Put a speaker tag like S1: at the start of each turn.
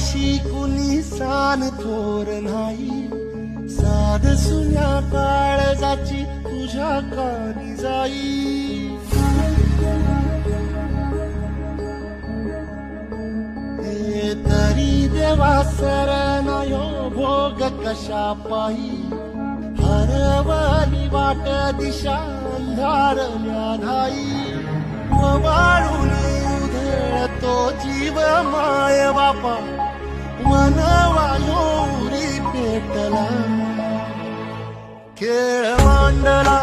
S1: पाशी कुणी सान थोर नाही, साध सुन्या काळजाची तुझ्या कानी जाई. हे तरी देवा सरनायो भोग कशा पायी, हरवली वाट दिशा अंधारल्या धाई. वाळून उधळतो जीव माय बापा, मनवायो उरी पेटला, खेळ मांडला.